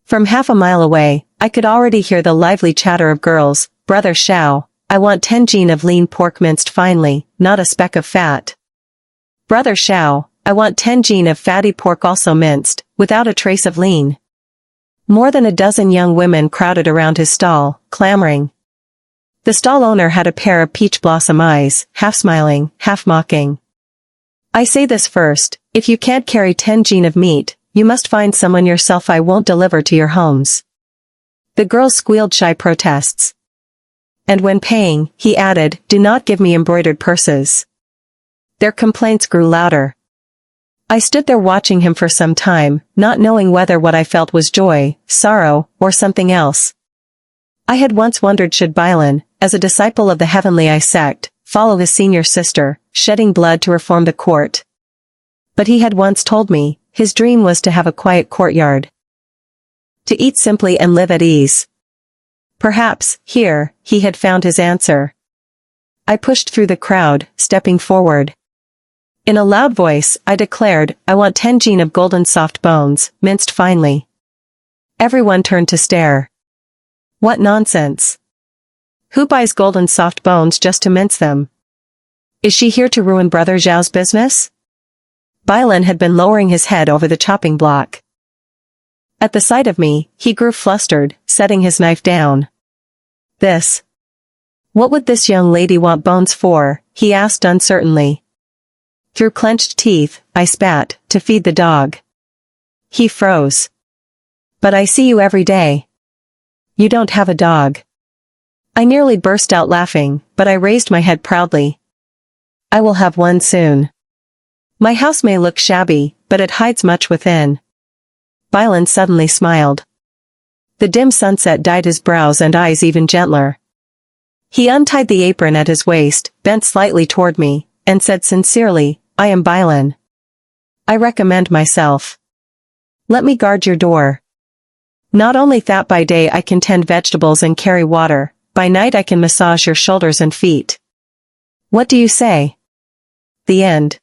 From half a mile away, I could already hear the lively chatter of girls. Brother Xiao, I want 10 jin of lean pork minced finely, not a speck of fat. Brother Xiao, I want 10 jin of fatty pork also minced, without a trace of lean. More than a dozen young women crowded around his stall, clamoring. The stall owner had a pair of peach blossom eyes, half smiling, half mocking. I say this first, if you can't carry 10 jin of meat, you must find someone yourself. I won't deliver to your homes. The girls squealed shy protests. And when paying, he added, do not give me embroidered purses. Their complaints grew louder. I stood there watching him for some time, not knowing whether what I felt was joy, sorrow, or something else. I had once wondered, should Bailan, as a disciple of the heavenly I sect, follow his senior sister, shedding blood to reform the court. But he had once told me, his dream was to have a quiet courtyard. To eat simply and live at ease. Perhaps, here, he had found his answer. I pushed through the crowd, stepping forward. In a loud voice, I declared, I want 10 jin of golden soft bones, minced finely. Everyone turned to stare. What nonsense. Who buys golden soft bones just to mince them? Is she here to ruin Brother Zhao's business? Bailan had been lowering his head over the chopping block. At the sight of me, he grew flustered, setting his knife down. This. What would this young lady want bones for? He asked uncertainly. Through clenched teeth, I spat, to feed the dog. He froze. But I see you every day. You don't have a dog. I nearly burst out laughing, but I raised my head proudly. I will have one soon. My house may look shabby, but it hides much within. Bailan suddenly smiled. The dim sunset dyed his brows and eyes even gentler. He untied the apron at his waist, bent slightly toward me, and said sincerely, I am Bailan. I recommend myself. Let me guard your door. Not only that by day I can tend vegetables and carry water, by night I can massage your shoulders and feet. What do you say? The end.